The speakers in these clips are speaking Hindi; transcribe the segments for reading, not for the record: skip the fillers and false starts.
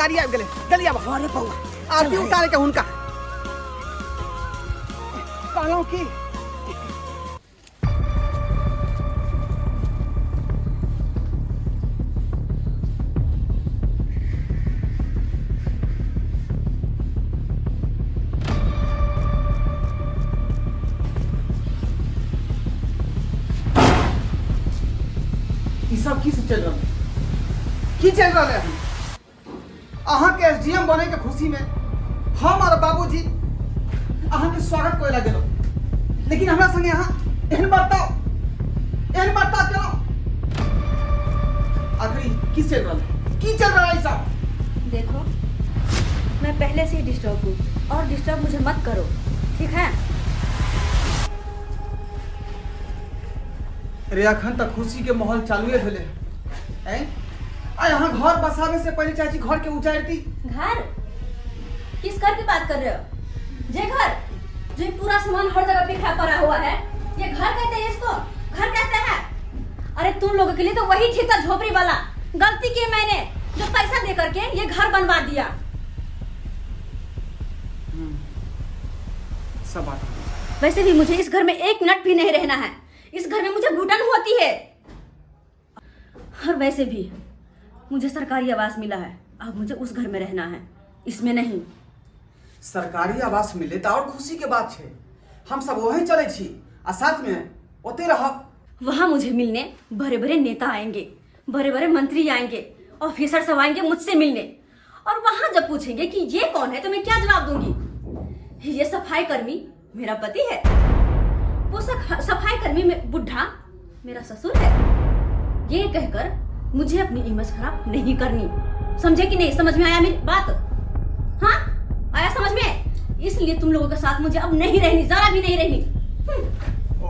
गाड़ी आ गए जल्दी अब अरे बउआ आरती उतारे के हुनका कहलो की सब की चल रहा है की चल रहा है अहाँ के एसडीएम बने के खुशी में हम और बाबूजी अहाँ के स्वागत कोई लगे लेकिन हमरा संगे अहाँ एहन बर्ताव करो आखिरी की चल रहा है सब देखो मैं पहले से ही डिस्टर्ब हूँ और डिस्टर्ब मुझे मत करो ठीक है। रे अखन तक खुशी के माहौल चालू भेले हैं आ यहाँ घर बसावे से पहले चाची घर के उजाड़ती घर किस घर की बात कर रहे हो? ये घर जो पूरा सामान हर जगह बिखरा पड़ा हुआ है ये घर कहते हैं इसको? घर कहते हैं? अरे तुम लोगों के लिए तो वही ठीक था झोपड़ी वाला। गलती की मैंने जो पैसा दे करके ये घर बनवा दिया। सब बात वैसे भी मुझे इस घर में एक मिनट भी नहीं रहना है। इस घर में मुझे घुटन होती है। और वैसे भी मुझे सरकारी आवास मिला है, अब मुझे उस घर में रहना है, इसमें नहीं। सरकारी आवास मिले तो और खुशी के बात है। हम सब वहीं चले छी आ साथ में ओते रहब। वहां मुझे मिलने बड़े बड़े नेता आएंगे, बड़े बड़े मंत्री आएंगे, ऑफिसर सब आएंगे मुझसे मिलने। और वहां जब पूछेंगे कि ये कौन है तो मैं क्या जवाब दूंगी? ये सफाई कर्मी मेरा पति है, वो सफाई कर्मी में बुढ़ा मेरा ससुर है। ये कहकर मुझे अपनी इमेज खराब नहीं करनी। समझे कि नहीं? समझ में आया मेरी बात? हाँ आया समझ में? इसलिए तुम लोगों के साथ मुझे अब नहीं रहनी, जरा भी नहीं रहनी। ओ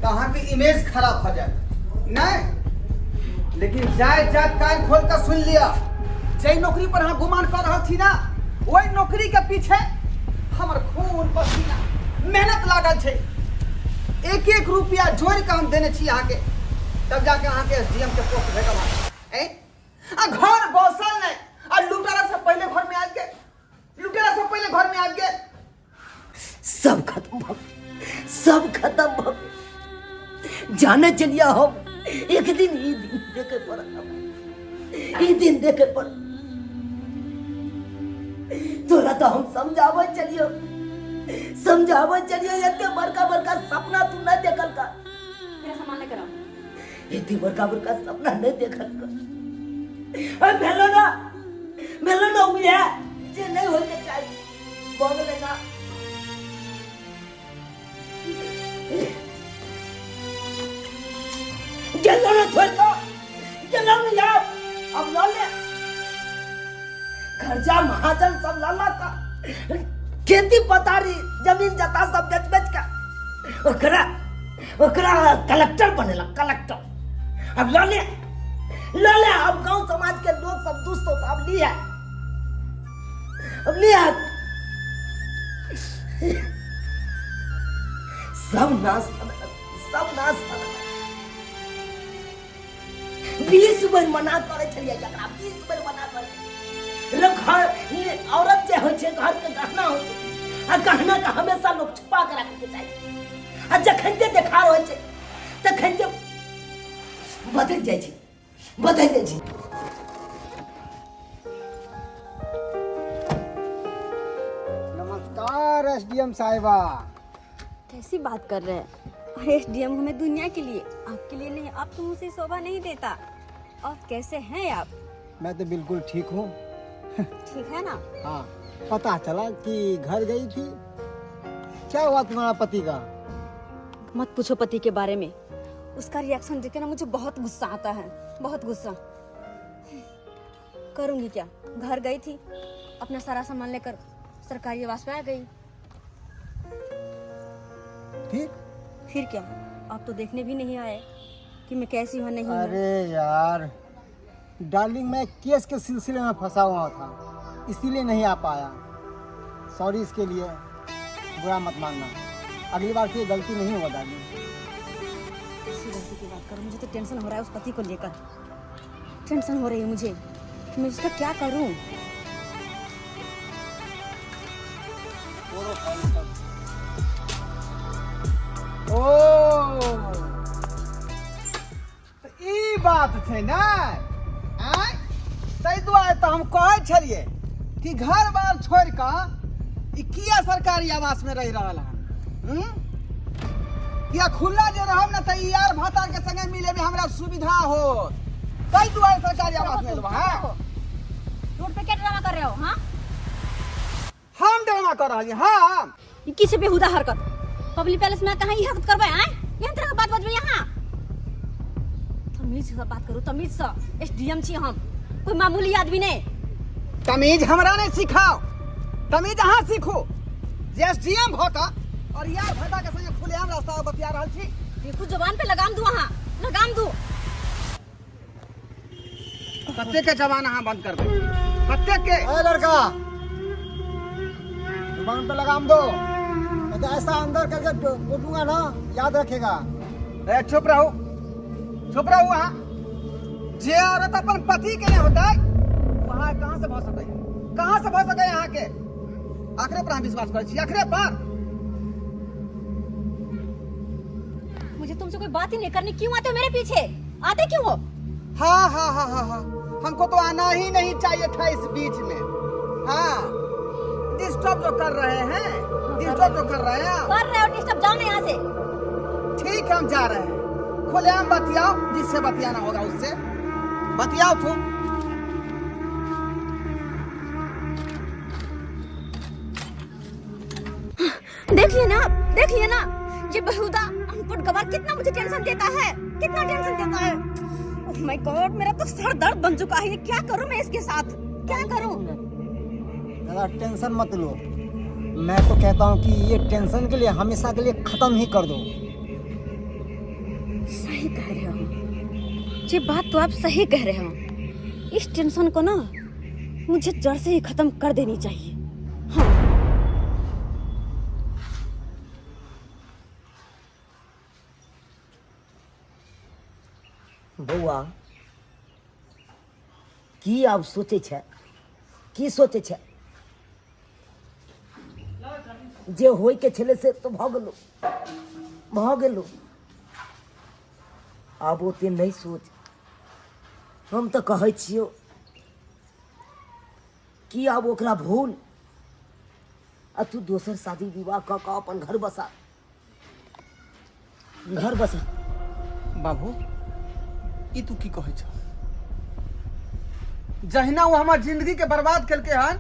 कहाँ की इमेज खराब हो जाए नहीं, लेकिन जाए कान खोल कर सुन लिया। जे नौकरी पर हाँ गुमान कर रहा थी ना, वही नौकरी के पीछे हमर खून पसीना मेहनत लागल छे। एक एक रुपया जोड़ के हम देने छी अहाँ के, तब जाके अहाँ के एसडीएम के पोस्ट भेटल है। आ घर बसल नहीं आ लुटेरा से पहले घर में आ गए, लुटेरा से पहले घर में आ गए। सब खत्म भ सब खत्म भ जाने चलिए हम एक दिन ये दिन देखे पड़ा, ये दिन देखे पड़ा। तोरा तो हम समझावे चलियो इतने बड़का सपना तू न देखल का। मेरा सामान लेकर आओ। इतनी बड़का सपना नहीं देखल का। अरे मेलो ना उम्मीद है जे नहीं हो के चाहिए बोले ना। चलो ना थोड़ा चलो ना यार अब ला ले खर्चा महाजन सब लाला था। खेती पतारी जमीन जता सब बेच का ओकरा कलेक्टर बनेला कलेक्टर। अब ला ले अब गांव समाज के लोग सब दुष्ट हो अब लिया सब नाश कर 20 बार मना करे छलिए जकरा 20 बार मना करे घर औरत जे होय छे घर के गहना होय छे आ गहना का हमेशा लोग छुपा के रखे के चाहिए। आ जखन जे देखा होय छे तखन जे बदल जाय छे नमस्कार एसडीएम साहिबा। कैसी बात कर रहे हैं? अरे एसडीएम हमें दुनिया के लिए, आपके लिए नहीं। आप तो मुझसे शोभा नहीं देता। और कैसे हैं आप? मैं तो बिल्कुल ठीक हूँ। ठीक है ना? हाँ पता चला कि घर गई थी, क्या हुआ तुम्हारा पति का? मत पूछो पति के बारे में। उसका रिएक्शन देख के ना मुझे बहुत गुस्सा आता है, बहुत गुस्सा। करूंगी क्या? घर गई थी, अपना सारा सामान लेकर सरकारी आवास में आ गई। फिर क्या? आप तो देखने भी नहीं आए कि मैं कैसी हूँ नहीं हूँ। अरे यार डार्लिंग, मैं केस के सिलसिले में फंसा हुआ था, इसीलिए नहीं आ पाया। सॉरी इसके लिए, बुरा मत मानना। अगली बार से गलती नहीं होगा डार्लिंग। इसी गलती की बात करो, मुझे तो टेंशन हो रहा है उस पति को लेकर। टेंशन हो रही है मुझे। मैं इसका क्या करूं? ओ तो ई बात छै ना, आय तै दुआरे तो हम कहै छलिए कि घर बार छोड़ कऽ ई किया सरकारी आवास में रह रहल हन। किया खुला जे रहब ना त ई यार भाता के संगे मिले में हमरा सुविधा हो, तै दुआरे सरकारी आवास में रहब। हां रोड पे क्या ड्रामा कर रहे हो? हाँ, हम ड्रामा कर रहलिए। हां ये किसी बेहुदा हरकत। पब्लिक पैलेस में कहाँ ये हरकत करबे? आए यहाँ तरह का बात बजबे यहाँ। तमीज से बात करो, तमीज से। एसडीएम छी हम, कोई मामूली आदमी नहीं। तमीज हमरा नहीं सिखाओ, तमीज अहाँ सीखो। जे एसडीएम भ क और यार भाता के संगे खुलेआम रास्ता पर बतिया रहल छी। ये कुछ जबान पे लगाम दो, वहाँ लगाम दो। कत्ते के जबान अहाँ बंद करबे? कत्ते के? ए लड़का, जुबान पे लगाम दो, नहीं तो ऐसा अंदर करके कूटूंगा ना, याद रखेगा। ए चुप रहो, चुप रहो। वहाँ जे औरत अपन पति के नहीं होता है वहाँ कहाँ से भ सके? कहाँ से भ सके? यहाँ के आखिरे पर हम विश्वास करे छी, आखिरे पर। मुझे तुमसे कोई बात ही नहीं करनी, क्यों आते हो मेरे पीछे? आते क्यों हो? हाँ हाँ हाँ हाँ हाँ, हमको तो आना ही नहीं चाहिए था इस बीच में। हाँ डिस्टर्ब जो कर रहे हैं, डिस्टर्ब जो कर रहे हैं। कर रहे हो डिस्टर्ब, जाओ ना यहाँ से। ठीक है हम जा रहे हैं। खुलेआम बतियाओ, जिससे बतियाना होगा उससे बतियाओ तुम। देखिए ना, देखिए ना, ये बेहुदा अनपढ़ गवार कितना मुझे टेंशन देता है, कितना टेंशन देता है। ओह माय गॉड, मेरा तो सर दर्द बन चुका है। ये क्या करूं मैं इसके साथ, क्या करूं? ज़्यादा टेंशन मत लो, मैं तो कहता हूँ कि ये टेंशन के लिए हमेशा के लिए खत्म ही कर दो। सही कह रहे हो, ये बात तो आप सही कह रहे हो। इस टेंशन को ना मुझे जड़ से ही खत्म कर देनी चाहिए। हाँ। बौआ की आब सोचे छे, की सोचे छे? जे होय के छले से तो भ गेलो। आब ओते नहीं सोच। हम तो कहै छियो कि आब ओकरा भूल आ तू दोसर शादी विवाह क के अपन घर बसा, घर बसा। बाबू ई तू की कहै छ? जहिना वो हमार जिंदगी के बर्बाद करके हन,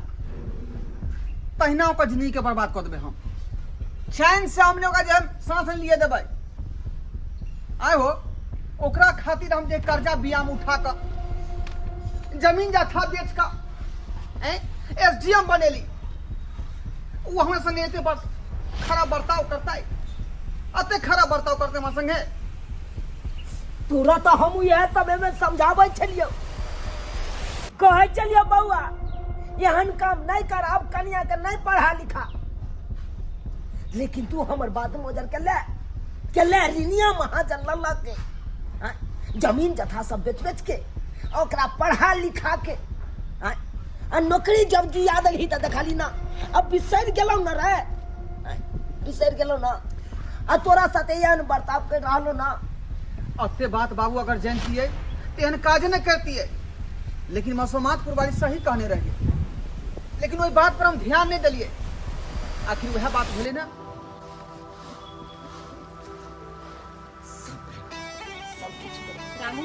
तहिना ओकर जिंदगी के बर्बाद कर देबे हम। चैन से हमने ओकरा जे हम सांस लिए देबै। आय हो ओकरा खातिर हम जे कर्जा बियाम उठा क जमीन जाथा बेच क एसडीएम बनेली, वो हमरा संगे एते खराब बर्ताव करता है, अते खराब बर्ताव करते हमरा संगे। तोरा तो हम यह समय में समझावे छलियो, कहे छलियो बउआ एहन काम नहीं कर, अब कन्या के नहीं पढ़ा लिखा। लेकिन तू हमर बात मोजर के ले रिनिया महाजन लल्ला के हाँ? जमीन जथा सब बेच के ओकरा पढ़ा लिखा के हाँ? आ नौकरी जब दिया दही त देखली ना, अब बिसर गेलो ना रे, बिसर गेलो ना। आ तोरा साथे एहन बर्ताव कर रहलो ना। अते बात बाबू अगर जानती है तो एहन काज न करती है। लेकिन मसूमातपुर वाली सही कहने रहिए, लेकिन वही बात पर हम ध्यान नहीं दिलिए। आखिर वह बात भेले ना। रामू,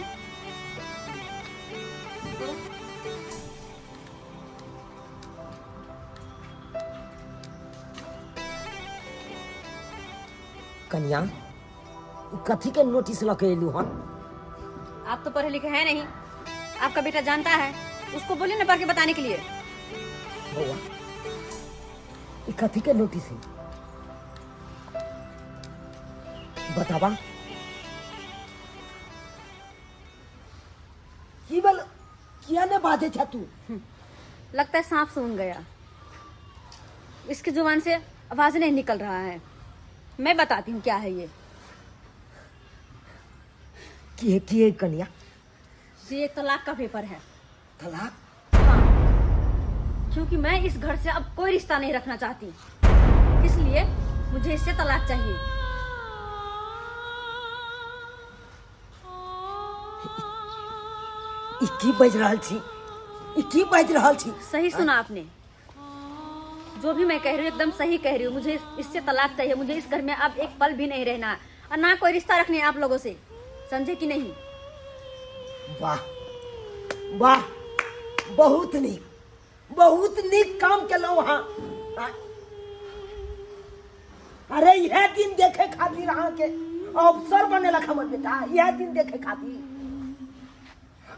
कन्या कथी के नोटिस लगे एलू हन? आप तो पढ़े लिखे हैं नहीं, आपका बेटा जानता है, उसको बोलिए ना पढ़ के बताने के लिए। बउआ ई कथी के नोटिस है बतावा। की बोल किया ने बाधे छा तू? लगता है सांप सूंघ गया, इसकी जुबान से आवाज नहीं निकल रहा है। मैं बताती हूँ क्या है ये। की है कन्या? ये एक तलाक का पेपर है। तलाक? क्योंकि मैं इस घर से अब कोई रिश्ता नहीं रखना चाहती, इसलिए मुझे इससे तलाक चाहिए। की बज रहल छी, की बज रहल छी। सही सुना आपने, जो भी मैं कह रही हूँ एकदम सही कह रही हूँ। मुझे इससे तलाक चाहिए, मुझे इस घर में अब एक पल भी नहीं रहना है और ना कोई रिश्ता रखने आप लोगों से, समझे कि नहीं? वाह वाह, बहुत नीक काम केलहुँ हाँ। अरे यह दिन देखे खातिर अहाँ के अफसर बनेलक हमर बेटा, यह दिन देखे खातिर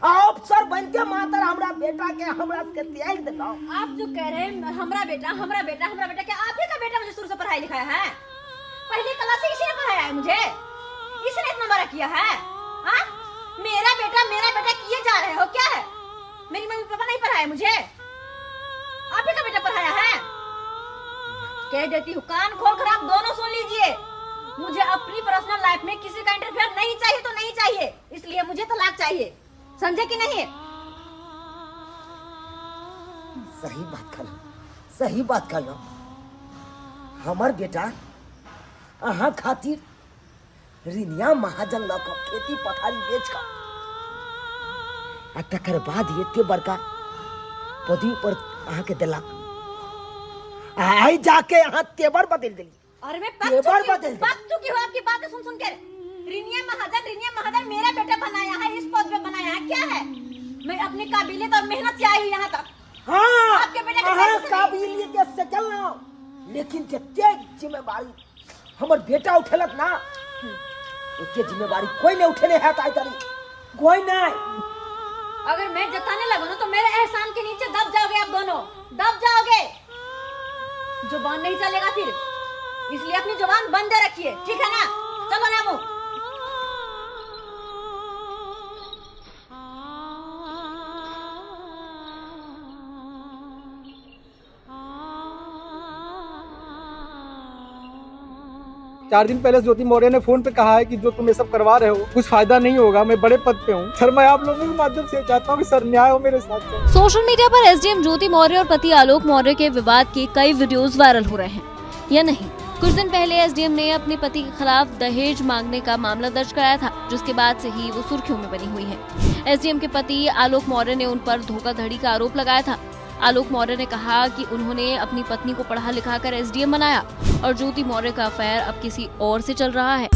अफसर बनते मात्र हमरा बेटा के हमरा से त्याग देता। आप जो कह रहे हैं हमरा बेटा क्या आप ही का बेटा मुझे शुरू से पढ़ाई लिखाया है? पहली क्लास से इसी ने पढ़ाया है मुझे, इसने इतना बड़ा किया है। हाँ, मेरा बेटा किए जा रहे हो क्या है? मेरी मम्मी पापा नहीं पढ़ाया मुझे, आप ही का बेटा पढ़ाया है। कह देती हूँ, कान खोल कर आप दोनों सुन लीजिए, मुझे अपनी पर्सनल लाइफ में किसी का इंटरफेयर नहीं चाहिए तो नहीं चाहिए, इसलिए मुझे तलाक चाहिए, समझे कि नहीं? सही बात कहलो। हमर बेटा अहाँ खातिर रिनिया महाजन लऽ कऽ खेती पथारी बेच कऽ आ तकर बाद एते बड़का पदवी पर अहाँ के देलक, आई जाके अहाँ तेवर बदल देली। और मैं पक चुकी हूँ आपकी बातें सुन के। रिनिया महाजन मेरा बेटा बनाया है, इस पद पे बनाया है, क्या है? मैं अपनी काबिलियत और मेहनत से आई यहाँ तक। हाँ, आपके बेटे काबिलियत से चलना, लेकिन जते जिम्मेवारी हमर बेटा उठेलक ना, उतने जिम्मेवारी कोई नहीं उठेने है ताई तारी, कोई नहीं। अगर मैं जताने लगूं ना तो मेरे एहसान के नीचे दब जाओगे, आप दोनों दब जाओगे। जुबान नहीं चलेगा फिर, इसलिए अपनी जुबान बंद रखिए, ठीक है ना? चलो ना मुँह। चार दिन पहले ज्योति मौर्य ने फोन पे कहा है कि जो तुम ये सब करवा रहे हो कुछ फायदा नहीं होगा, मैं बड़े पद पे हूँ। सर मैं आप लोगों के माध्यम से चाहता हूँ कि सर न्याय हो मेरे साथ। सोशल मीडिया पर एसडीएम ज्योति मौर्य और पति आलोक मौर्य के विवाद के कई वीडियोस वायरल हो रहे हैं या नहीं। कुछ दिन पहले एसडीएम ने अपने पति के खिलाफ दहेज मांगने का मामला दर्ज कराया था, जिसके बाद से ही वो सुर्खियों में बनी हुई है। एसडीएम के पति आलोक मौर्य ने उन पर धोखाधड़ी का आरोप लगाया था। आलोक मौर्य ने कहा कि उन्होंने अपनी पत्नी को पढ़ा लिखा कर एसडीएम बनाया और ज्योति मौर्य का अफेयर अब किसी और से चल रहा है।